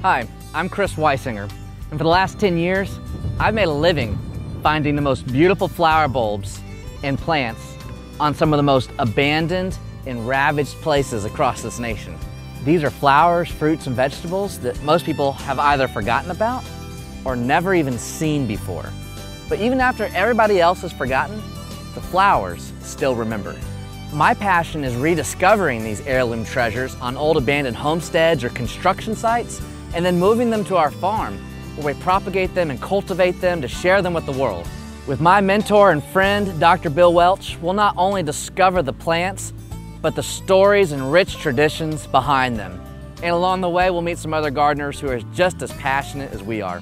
Hi, I'm Chris Wiesinger, and for the last 10 years, I've made a living finding the most beautiful flower bulbs and plants on some of the most abandoned and ravaged places across this nation. These are flowers, fruits, and vegetables that most people have either forgotten about or never even seen before. But even after everybody else has forgotten, the flowers still remember. My passion is rediscovering these heirloom treasures on old abandoned homesteads or construction sites, and then moving them to our farm, where we propagate them and cultivate them to share them with the world. With my mentor and friend, Dr. Bill Welch, we'll not only discover the plants, but the stories and rich traditions behind them. And along the way, we'll meet some other gardeners who are just as passionate as we are.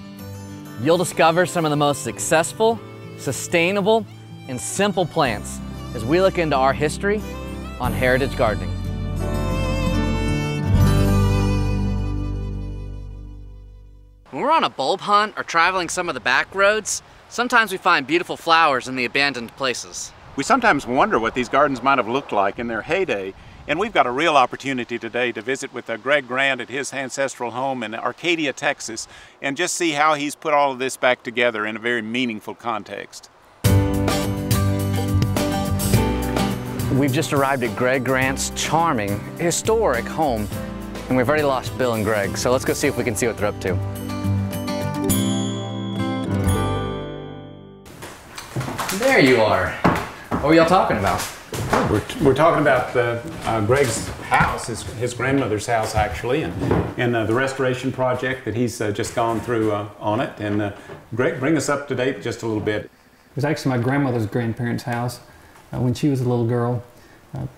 You'll discover some of the most successful, sustainable, and simple plants as we look into our history on Heritage Gardening. When we're on a bulb hunt or traveling some of the back roads, sometimes we find beautiful flowers in the abandoned places. We sometimes wonder what these gardens might have looked like in their heyday, and we've got a real opportunity today to visit with Greg Grant at his ancestral home in Arcadia, Texas, and just see how he's put all of this back together in a very meaningful context. We've just arrived at Greg Grant's charming, historic home, and we've already lost Bill and Greg, so let's go see if we can see what they're up to. There you are. What were y'all talking about? We're talking about Greg's house, his grandmother's house actually, and the restoration project that he's just gone through on it. And Greg, bring us up to date just a little bit. It was actually my grandmother's grandparents' house when she was a little girl.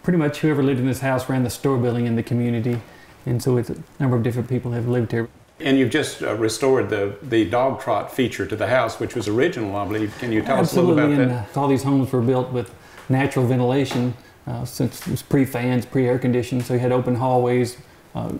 Pretty much whoever lived in this house ran the store building in the community, and so it's a number of different people have lived here. And you've just restored the dog trot feature to the house, which was original, I believe. Can you tell us a little about that? All these homes were built with natural ventilation, since it was pre-fans, pre-air conditioned, so you had open hallways,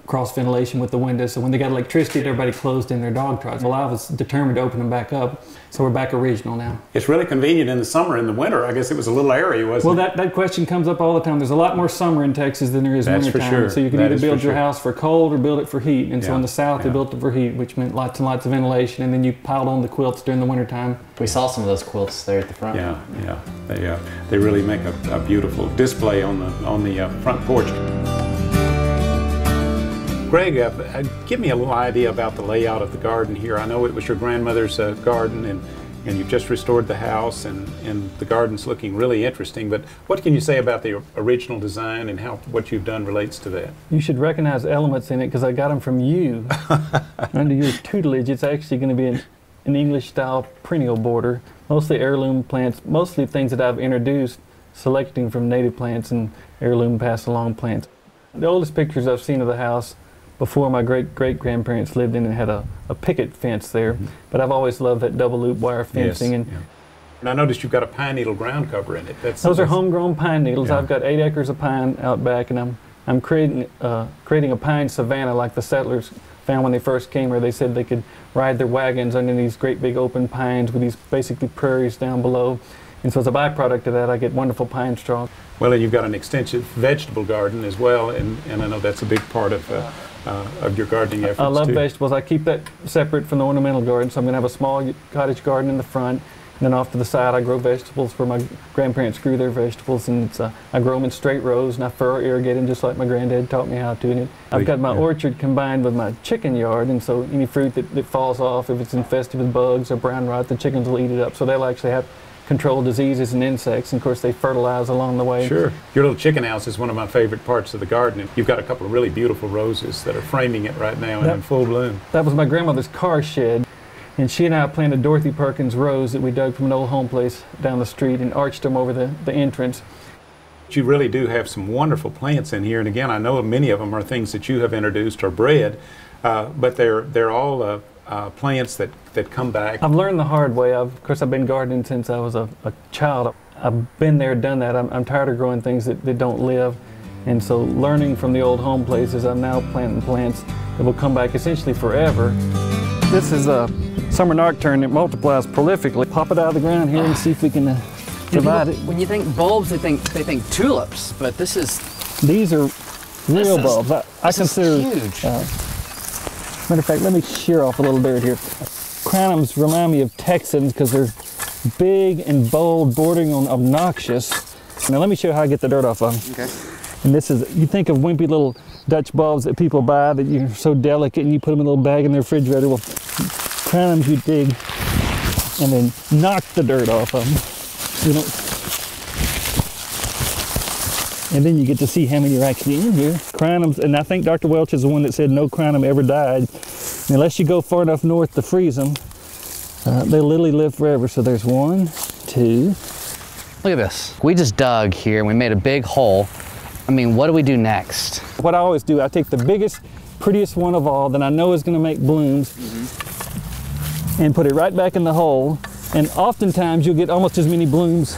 cross ventilation with the windows. So when they got electricity, everybody closed in their dog trots. Well, I was determined to open them back up, so we're back original now. It's really convenient in the summer. In the winter, I guess it was a little airy, wasn't it? Well, that question comes up all the time. There's a lot more summer in Texas than there is winter time. Sure. So you can either build your house for cold or build it for heat. And so in the south, they built it for heat, which meant lots and lots of ventilation, and then you piled on the quilts during the winter time. We saw some of those quilts there at the front. Yeah. They really make a beautiful display on the front porch. Greg, give me a little idea about the layout of the garden here. I know it was your grandmother's garden, and you've just restored the house, and the garden's looking really interesting. But what can you say about the original design and how what you've done relates to that? You should recognize elements in it because I got them from you. Under your tutelage, it's actually going to be an English-style perennial border, mostly heirloom plants, mostly things that I've introduced, selecting from native plants and heirloom passed-along plants. The oldest pictures I've seen of the house before my great-great-grandparents lived in and had a picket fence there, but I've always loved that double loop wire fencing. And I noticed you've got a pine needle ground cover in it. Those are homegrown pine needles. I've got 8 acres of pine out back, and I'm creating a pine savanna like the settlers found when they first came here. They said they could ride their wagons under these great big open pines with these basically prairies down below. And so as a byproduct of that, I get wonderful pine straw. Well, and you've got an extensive vegetable garden as well, and I know that's a big part of your gardening efforts. I love vegetables. I keep that separate from the ornamental garden, so I'm going to have a small cottage garden in the front, and then off to the side I grow vegetables where my grandparents grew their vegetables, and I grow them in straight rows, and I furrow irrigate them just like my granddad taught me how to. And I've got my orchard combined with my chicken yard, and so any fruit that falls off, if it's infested with bugs or brown rot, the chickens will eat it up. So they'll actually have control diseases and insects, and of course they fertilize along the way. Sure. Your little chicken house is one of my favorite parts of the garden. You've got a couple of really beautiful roses that are framing it right now and in full bloom. That was my grandmother's car shed, and she and I planted Dorothy Perkins rose that we dug from an old home place down the street and arched them over the entrance. You really do have some wonderful plants in here, and again, I know many of them are things that you have introduced or bred, but they're all plants that come back. I've learned the hard way. Of course, I've been gardening since I was a child. I've been there, done that. I'm tired of growing things that don't live. And so learning from the old home places, I'm now planting plants that will come back essentially forever. This is a summer nocturne that multiplies prolifically. Pop it out of the ground here and see if we can divide it. When you think bulbs, they think tulips, but these are real bulbs. I consider huge. Matter of fact, let me shear off a little dirt here. Crinums remind me of Texans because they're big and bold, bordering on obnoxious. Now let me show you how I get the dirt off of them. Okay. And this is, you think of wimpy little Dutch bulbs that people buy that you're so delicate and you put them in a little bag in the refrigerator. Well, crinums you dig and then knock the dirt off of them. You don't, and then you get to see how many are actually in here. Crinums, and I think Dr. Welch is the one that said no crinum ever died. Unless you go far enough north to freeze them, they literally live forever. So there's 1, 2. Look at this. We just dug here and we made a big hole. I mean, what do we do next? What I always do, I take the biggest, prettiest one of all that I know is going to make blooms and put it right back in the hole. And oftentimes you'll get almost as many blooms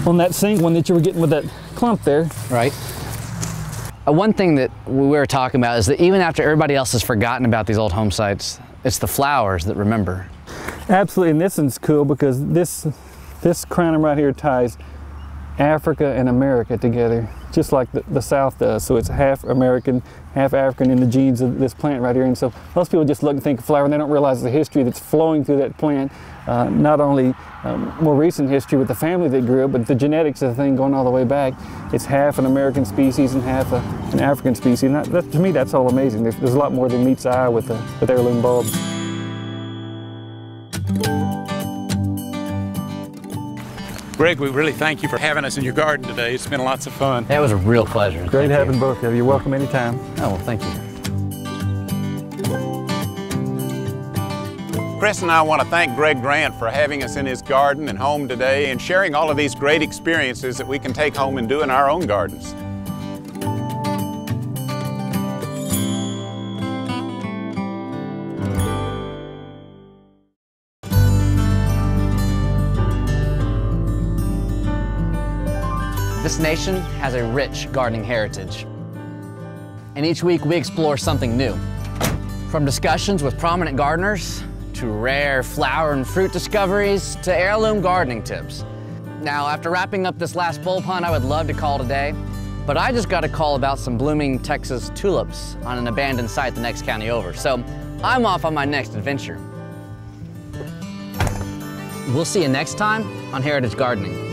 on that same one that you were getting with that clump there. Right. One thing that we were talking about is that even after everybody else has forgotten about these old home sites, it's the flowers that remember. Absolutely, and this one's cool because this crinum right here ties Africa and America together, just like the South does. So it's half American, half African in the genes of this plant right here. And so most people just look and think of flower and they don't realize the history that's flowing through that plant. Not only more recent history with the family that grew up, but the genetics of the thing going all the way back. It's half an American species and half an African species. And to me, that's all amazing. There's a lot more than meets the eye with heirloom bulbs. Greg, we really thank you for having us in your garden today. It's been lots of fun. That was a real pleasure. Great having both of you. You're welcome anytime. Oh, well, thank you. Chris and I want to thank Greg Grant for having us in his garden and home today and sharing all of these great experiences that we can take home and do in our own gardens. This nation has a rich gardening heritage. And each week we explore something new. From discussions with prominent gardeners, to rare flower and fruit discoveries, to heirloom gardening tips. Now, after wrapping up this last bulb hunt, I would love to call today, but I just got a call about some blooming Texas tulips on an abandoned site the next county over. So I'm off on my next adventure. We'll see you next time on Heritage Gardening.